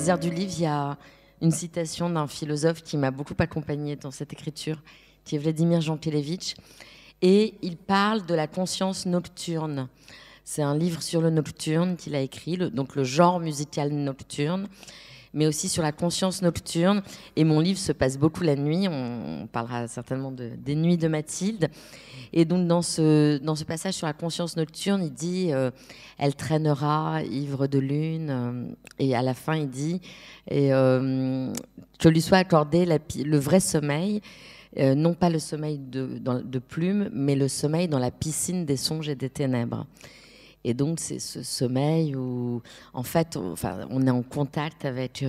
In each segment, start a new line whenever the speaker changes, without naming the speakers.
désert du livre, il y a une citation d'un philosophe qui m'a beaucoup accompagnée dans cette écriture, qui est Vladimir Jankélévitch, et il parle de la conscience nocturne. C'est un livre sur le nocturne qu'il a écrit, donc le genre musical nocturne, mais aussi sur la conscience nocturne. Et mon livre se passe beaucoup la nuit. On parlera certainement des nuits de Mathilde. Et donc, dans ce passage sur la conscience nocturne, il dit elle traînera, ivre de lune. Et à la fin, il dit que lui soit accordé le vrai sommeil, non pas le sommeil de plume, mais le sommeil dans la piscine des songes et des ténèbres. Et donc, c'est ce sommeil où, en fait, on est en contact avec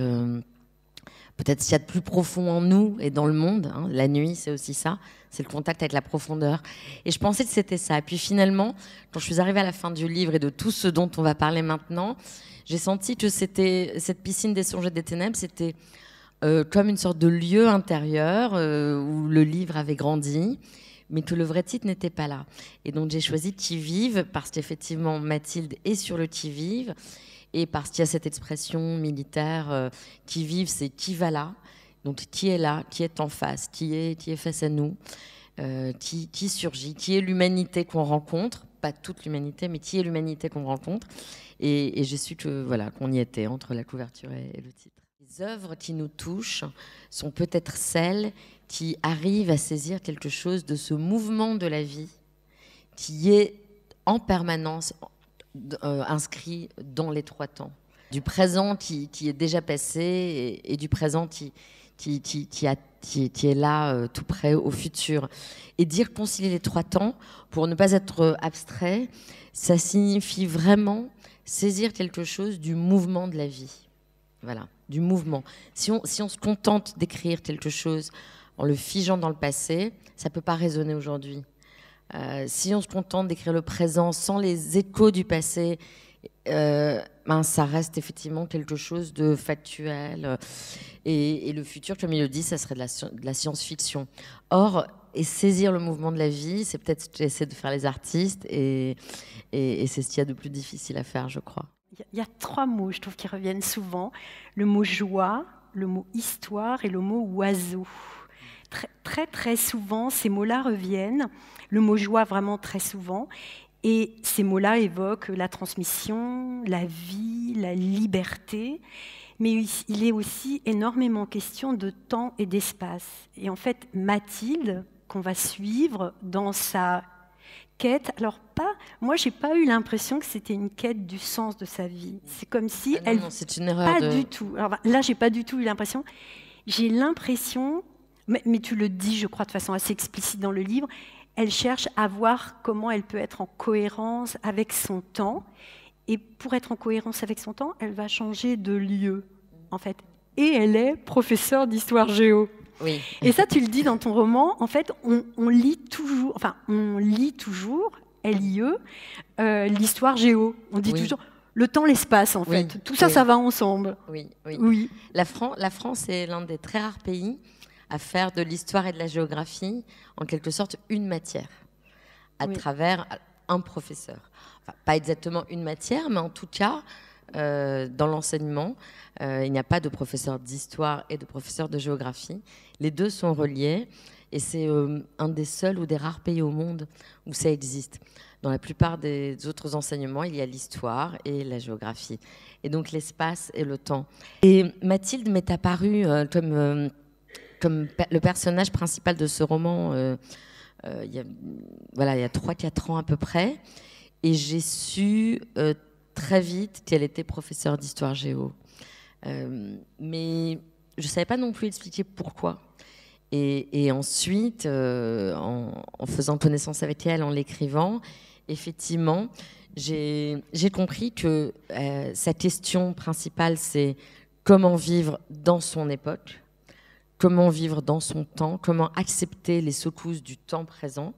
peut-être ce qu'il y a de plus profond en nous et dans le monde. Hein. La nuit, c'est aussi ça. C'est le contact avec la profondeur. Et je pensais que c'était ça. Et puis finalement, quand je suis arrivée à la fin du livre et de tout ce dont on va parler maintenant, j'ai senti que c'était cette piscine des songes et des ténèbres, c'était comme une sorte de lieu intérieur où le livre avait grandi, mais que le vrai titre n'était pas là. Et donc j'ai choisi Qui-vive parce qu'effectivement Mathilde est sur le qui-vive, et parce qu'il y a cette expression militaire Qui-vive, c'est qui va là, donc qui est là, qui est en face, qui est face à nous, qui surgit, qui est l'humanité qu'on rencontre, pas toute l'humanité, mais qui est l'humanité qu'on rencontre. Et j'ai su que voilà, qu'on y était entre la couverture et le titre. Les œuvres qui nous touchent sont peut-être celles qui arrivent à saisir quelque chose de ce mouvement de la vie qui est en permanence inscrit dans les trois temps. Du présent qui est déjà passé et du présent qui est là tout près au futur. Et dire concilier les trois temps, pour ne pas être abstrait, ça signifie vraiment saisir quelque chose du mouvement de la vie. Voilà, du mouvement. Si on se contente d'écrire quelque chose en le figeant dans le passé, ça ne peut pas résonner aujourd'hui. Si on se contente d'écrire le présent sans les échos du passé, ça reste effectivement quelque chose de factuel. Et le futur, comme il le dit, ça serait de la science-fiction. Or, et saisir le mouvement de la vie, c'est peut-être ce qu'essaient de faire les artistes, et c'est ce qu'il y a de plus difficile à faire, je crois.
Il y a trois mots, je trouve, qui reviennent souvent. Le mot joie, le mot histoire et le mot oiseau. Très souvent, ces mots-là reviennent. Le mot joie, vraiment très souvent. Et ces mots-là évoquent la transmission, la vie, la liberté. Mais il est aussi énormément question de temps et d'espace. Et en fait, Mathilde, qu'on va suivre dans sa quête, moi, j'ai pas eu l'impression que c'était une quête du sens de sa vie. C'est comme si
non, c'est une erreur.
Du tout. Alors là, j'ai pas du tout eu l'impression. J'ai l'impression, mais tu le dis, je crois, de façon assez explicite dans le livre, elle cherche à voir comment elle peut être en cohérence avec son temps. Et pour être en cohérence avec son temps, elle va changer de lieu, en fait. Et elle est professeure d'histoire géo.
Oui.
Et ça, tu le dis dans ton roman, en fait, on lit toujours, LIE, l'histoire géo. On dit toujours le temps, l'espace, en fait. Tout ça, ça va ensemble.
Oui. La France est l'un des très rares pays à faire de l'histoire et de la géographie, en quelque sorte, une matière, à travers un professeur. Enfin, pas exactement une matière, mais en tout cas, dans l'enseignement, il n'y a pas de professeur d'histoire et de professeur de géographie. Les deux sont reliés, et c'est un des seuls ou des rares pays au monde où ça existe. Dans la plupart des autres enseignements, il y a l'histoire et la géographie, et donc l'espace et le temps. Et Mathilde m'est apparue comme le personnage principal de ce roman il y a 3-4 ans à peu près, et j'ai su très vite qu'elle était professeure d'histoire géo. Mais je ne savais pas non plus expliquer pourquoi. Et ensuite, en faisant connaissance avec elle, en l'écrivant, effectivement, j'ai compris que sa question principale, c'est comment vivre dans son époque, comment vivre dans son temps, comment accepter les secousses du temps présent,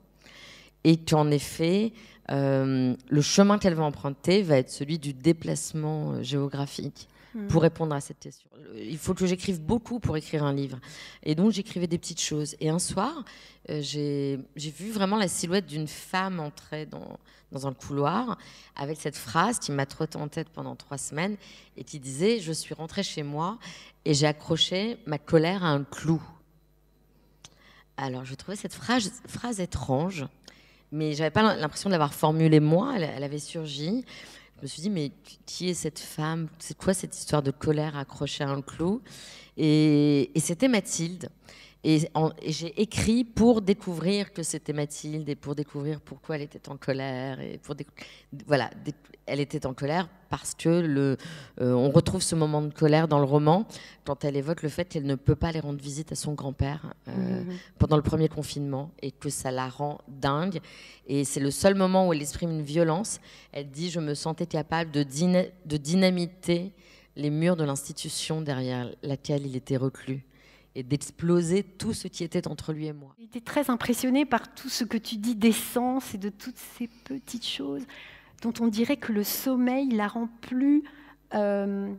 et qu'en effet, le chemin qu'elle va emprunter va être celui du déplacement géographique pour répondre à cette question. Il faut que j'écrive beaucoup pour écrire un livre. Et donc, j'écrivais des petites choses. Et un soir, j'ai vu vraiment la silhouette d'une femme entrer dans un couloir avec cette phrase qui m'a trotté en tête pendant 3 semaines et qui disait « Je suis rentrée chez moi et j'ai accroché ma colère à un clou ». Alors, je trouvais cette phrase étrange, mais je n'avais pas l'impression de l'avoir formulée moi. Elle avait surgi. Je me suis dit, mais qui est cette femme? C'est quoi cette histoire de colère accrochée à un clou? Et c'était Mathilde. Et j'ai écrit pour découvrir que c'était Mathilde et pour découvrir pourquoi elle était en colère. Et voilà, elle était en colère parce que on retrouve ce moment de colère dans le roman quand elle évoque le fait qu'elle ne peut pas aller rendre visite à son grand-père pendant le premier confinement et que ça la rend dingue. Et c'est le seul moment où elle exprime une violence. Elle dit « Je me sentais capable de dynamiter les murs de l'institution derrière laquelle il était reclus. » Et d'exploser tout ce qui était entre lui et moi.
J'étais très impressionnée par tout ce que tu dis d'essence et de toutes ces petites choses dont on dirait que le sommeil la rend plus... elle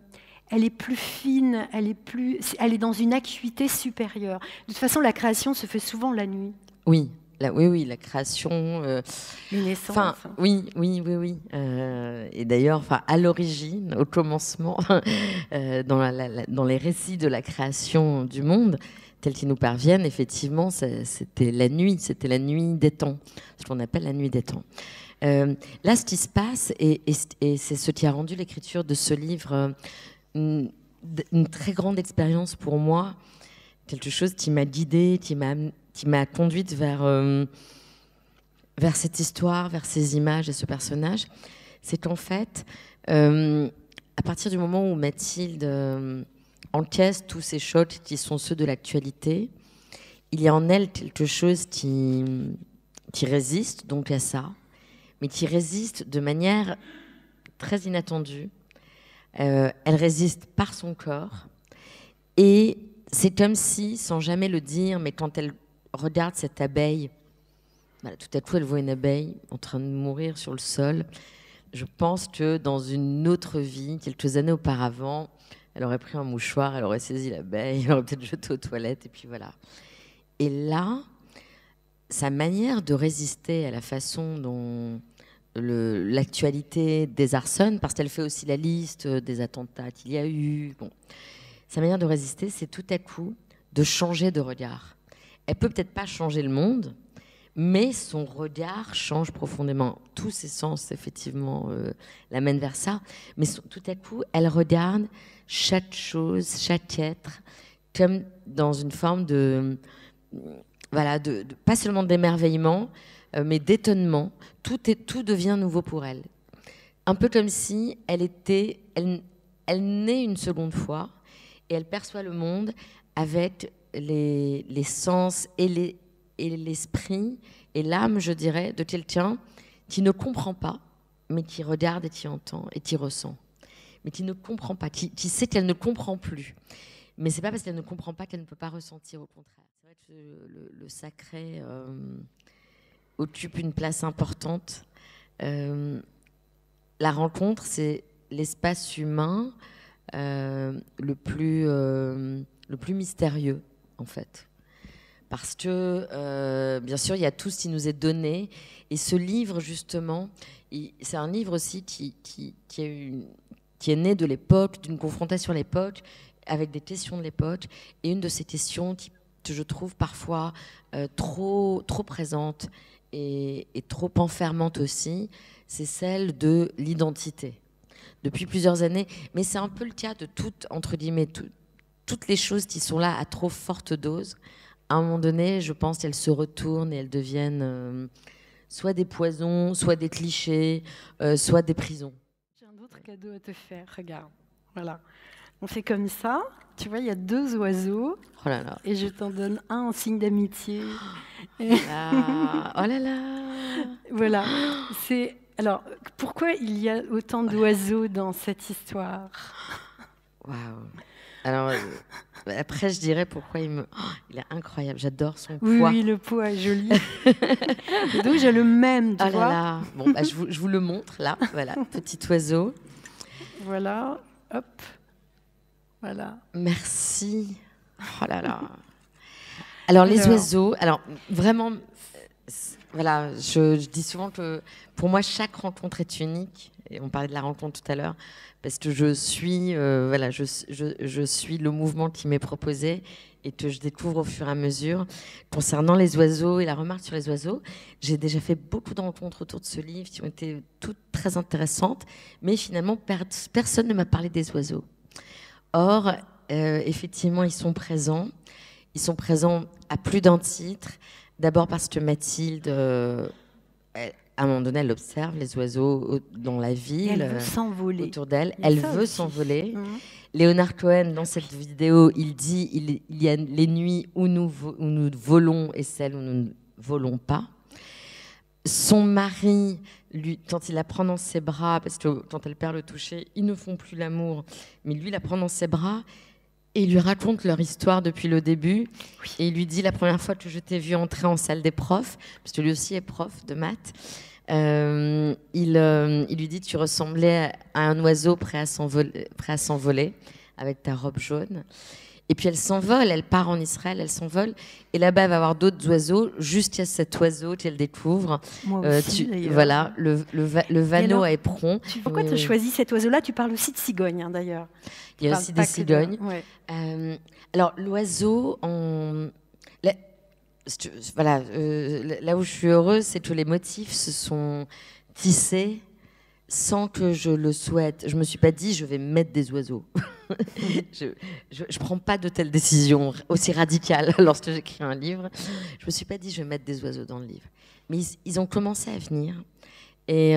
est plus fine, elle est dans une acuité supérieure. De toute façon, la création se fait souvent la nuit.
Oui. Oui, la création.
Les naissances.
Oui. Et d'ailleurs, à l'origine, au commencement, dans les récits de la création du monde, tels qu'ils nous parviennent, effectivement, c'était la nuit des temps, ce qu'on appelle la nuit des temps. Là, ce qui se passe, et c'est ce qui a rendu l'écriture de ce livre une très grande expérience pour moi, quelque chose qui m'a guidée, qui m'a conduite vers cette histoire, vers ces images et ce personnage, c'est qu'en fait, à partir du moment où Mathilde encaisse tous ces chocs qui sont ceux de l'actualité, il y a en elle quelque chose qui résiste donc à ça, mais qui résiste de manière très inattendue. Elle résiste par son corps, et c'est comme si, sans jamais le dire, mais quand elle regarde cette abeille, voilà, tout à coup elle voit une abeille en train de mourir sur le sol. Je pense que dans une autre vie, quelques années auparavant, elle aurait pris un mouchoir, elle aurait saisi l'abeille, elle aurait peut-être jeté aux toilettes, et puis voilà. Et là, sa manière de résister à la façon dont l'actualité désarçonne, parce qu'elle fait aussi la liste des attentats qu'il y a eu. Bon. Sa manière de résister, c'est tout à coup de changer de regard. Elle peut peut-être pas changer le monde, mais son regard change profondément. Tous ses sens, effectivement, l'amènent vers ça. Mais tout à coup, elle regarde chaque chose, chaque être, comme dans une forme de pas seulement d'émerveillement, mais d'étonnement. Tout devient nouveau pour elle. Un peu comme si elle naît une seconde fois et elle perçoit le monde avec les sens et l'esprit et l'âme, je dirais, de quelqu'un qui ne comprend pas, mais qui regarde et qui entend et qui ressent. Mais qui ne comprend pas, qui sait qu'elle ne comprend plus. Mais c'est pas parce qu'elle ne comprend pas qu'elle ne peut pas ressentir, au contraire. C'est vrai que le sacré occupe une place importante. La rencontre, c'est l'espace humain le plus mystérieux, en fait. Parce que, bien sûr, il y a tout ce qui nous est donné. Et ce livre, justement, c'est un livre aussi qui est né de l'époque, d'une confrontation à l'époque, avec des questions de l'époque. Et une de ces questions que je trouve parfois trop présente et trop enfermante aussi, c'est celle de l'identité. Depuis plusieurs années, mais c'est un peu le cas de entre guillemets, toutes les choses qui sont là à trop forte dose. À un moment donné, je pense qu'elles se retournent et elles deviennent soit des poisons, soit des clichés, soit des prisons.
J'ai un autre cadeau à te faire, regarde. Voilà. On fait comme ça. Tu vois, il y a 2 oiseaux.
Oh là là.
Et je t'en donne un en signe d'amitié.
Oh là là.
Voilà. Alors, pourquoi il y a autant d'oiseaux dans cette histoire?
Waouh. Alors, après, je dirais pourquoi il est incroyable. J'adore son poids.
Oui, le poids est joli. Donc, j'ai le même, tu vois.
Là. Bon, je vous le montre, là. Voilà, petit oiseau.
Voilà, hop. Voilà.
Merci. Oh là là. Alors, les oiseaux, alors vraiment, voilà, je dis souvent que pour moi, chaque rencontre est unique. Et on parlait de la rencontre tout à l'heure, parce que je suis le mouvement qui m'est proposé et que je découvre au fur et à mesure. Concernant les oiseaux et la remarque sur les oiseaux, j'ai déjà fait beaucoup de rencontres autour de ce livre qui ont été toutes très intéressantes, mais finalement, personne ne m'a parlé des oiseaux. Or, effectivement, ils sont présents. Ils sont présents à plus d'un titre. D'abord parce que Mathilde, à un moment donné, elle observe les oiseaux dans la ville,
elle veut s'envoler
autour d'elle. Elle veut
aussi
s'envoler. Léonard Cohen, dans cette vidéo, il dit il y a les nuits où nous volons et celles où nous ne volons pas. Son mari, lui, quand il la prend dans ses bras, parce que quand elle perd le toucher, ils ne font plus l'amour, mais lui la prend dans ses bras et il lui raconte leur histoire depuis le début. Oui. Et il lui dit, la première fois que je t'ai vu entrer en salle des profs, parce que lui aussi est prof de maths, il lui dit, tu ressemblais à un oiseau prêt à s'envoler avec ta robe jaune. Et puis elle s'envole, elle part en Israël, elle s'envole. Et là-bas, elle va avoir d'autres oiseaux. Juste, il y a cet oiseau qu'elle découvre.
Moi aussi,
voilà, le vanneau à éperon.
Pourquoi tu as choisi cet oiseau-là? Tu parles aussi de cigogne, hein, d'ailleurs.
Il y a aussi des cigognes. Ouais. Alors, l'oiseau, voilà, là où je suis heureuse, c'est que les motifs se sont tissés sans que je le souhaite. Je ne me suis pas dit, je vais mettre des oiseaux. Je ne prends pas de telles décisions aussi radicales lorsque j'écris un livre. Je ne me suis pas dit, je vais mettre des oiseaux dans le livre. Mais ils ont commencé à venir. Et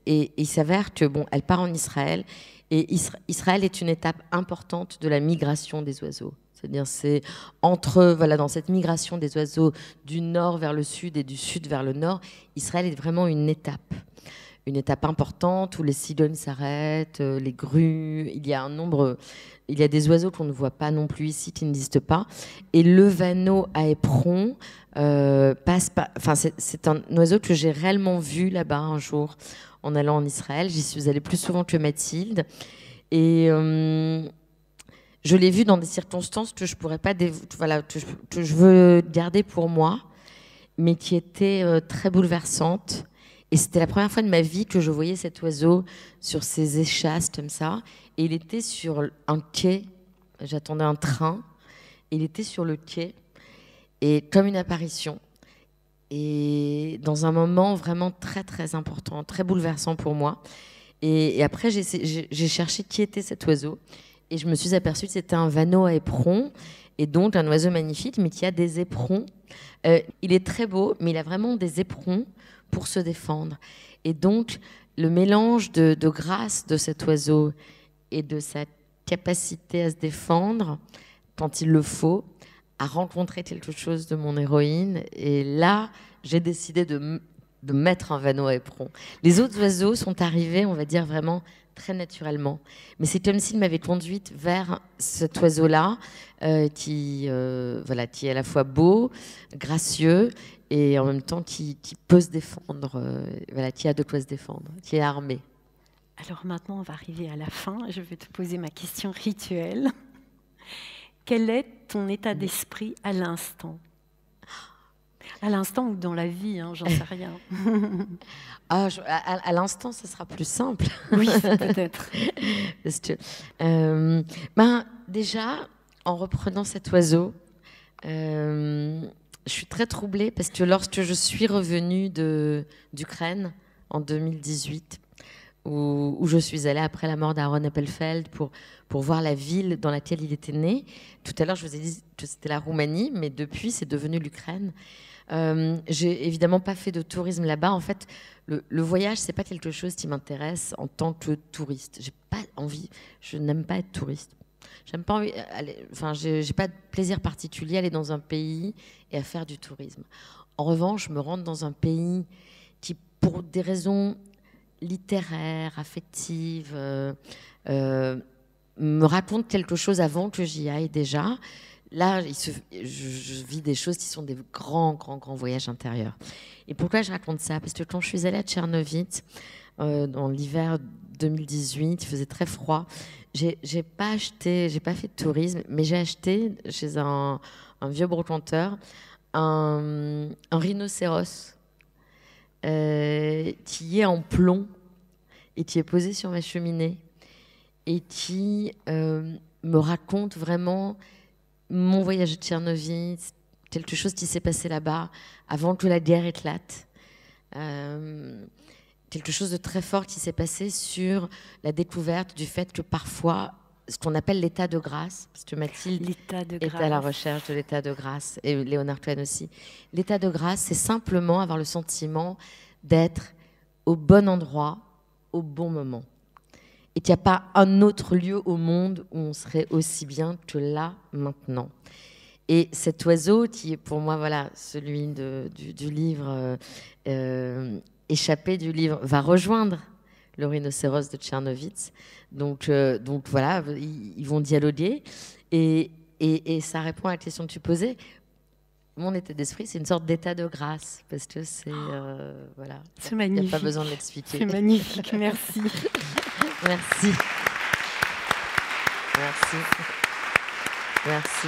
il s'avère que, bon, elle part en Israël. Et Israël est une étape importante de la migration des oiseaux. C'est-à-dire, c'est voilà, dans cette migration des oiseaux du nord vers le sud et du sud vers le nord, Israël est vraiment une étape importante où les cigognes s'arrêtent, les grues. Il y a des oiseaux qu'on ne voit pas non plus ici, qui n'existent pas. Et le vanneau à éperon c'est un oiseau que j'ai réellement vu là-bas un jour en allant en Israël. J'y suis allée plus souvent que Mathilde. Et je l'ai vu dans des circonstances que je pourrais pas, que je veux garder pour moi, mais qui étaient très bouleversantes. Et c'était la première fois de ma vie que je voyais cet oiseau sur ses échasses comme ça. Et il était sur un quai. J'attendais un train. Il était sur le quai, et comme une apparition. Et dans un moment vraiment très très important, très bouleversant pour moi. Et après, j'ai cherché qui était cet oiseau. Et je me suis aperçue que c'était un vanneau à éperon, et donc un oiseau magnifique, mais qui a des éperons. Il est très beau, mais il a vraiment des éperons pour se défendre. Et donc, le mélange de grâce de cet oiseau et de sa capacité à se défendre, quand il le faut, a rencontré quelque chose de mon héroïne. Et là, j'ai décidé de mettre un vanneau à éperon. Les autres oiseaux sont arrivés, on va dire, vraiment très naturellement. Mais c'est comme s'il m'avait conduite vers cet oiseau-là, qui est à la fois beau, gracieux, et en même temps qui peut se défendre, qui a de quoi se défendre, qui est armé.
Alors maintenant, on va arriver à la fin. Je vais te poser ma question rituelle. Quel est ton état d'esprit à l'instant? À l'instant ou dans la vie, hein, j'en sais rien.
À l'instant, ce sera plus simple.
Oui, peut-être.
Parce que, déjà, en reprenant cet oiseau, je suis très troublée parce que lorsque je suis revenue d'Ukraine en 2018, où je suis allée après la mort d'Aaron Appelfeld pour voir la ville dans laquelle il était né. Tout à l'heure, je vous ai dit que c'était la Roumanie, mais depuis, c'est devenu l'Ukraine. J'ai évidemment pas fait de tourisme là-bas. En fait, le voyage, c'est pas quelque chose qui m'intéresse en tant que touriste. J'ai pas envie. Je n'aime pas être touriste. J'aime pas aller. Enfin, j'ai pas de plaisir particulier à aller dans un pays et à faire du tourisme. En revanche, je me rends dans un pays qui, pour des raisons littéraires, affectives, me raconte quelque chose avant que j'y aille déjà. Là, je vis des choses qui sont des grands voyages intérieurs. Et pourquoi je raconte ça? Parce que quand je suis allée à Tchernovitz, dans l'hiver 2018, il faisait très froid. J'ai pas acheté, j'ai pas fait de tourisme, mais j'ai acheté chez un vieux brocanteur un rhinocéros qui est en plomb et qui est posé sur ma cheminée et qui me raconte vraiment mon voyage de Tchernovitz, quelque chose qui s'est passé là-bas avant que la guerre éclate. Quelque chose de très fort qui s'est passé sur la découverte du fait que parfois, ce qu'on appelle l'état de grâce, parce que Mathilde est à la recherche de l'état de grâce, et Léonard Cohen aussi. L'état de grâce, c'est simplement avoir le sentiment d'être au bon endroit, au bon moment. Et qu'il n'y a pas un autre lieu au monde où on serait aussi bien que là, maintenant. Et cet oiseau, qui est pour moi, voilà, celui du livre, échappé du livre, va rejoindre le rhinocéros de Tchernovitz. Donc voilà, ils vont dialoguer. Et ça répond à la question que tu posais. Mon état d'esprit, c'est une sorte d'état de grâce, parce que c'est... voilà.
C'est magnifique.
Il n'y a pas besoin de l'expliquer.
C'est magnifique, merci.
Merci. Merci. Merci.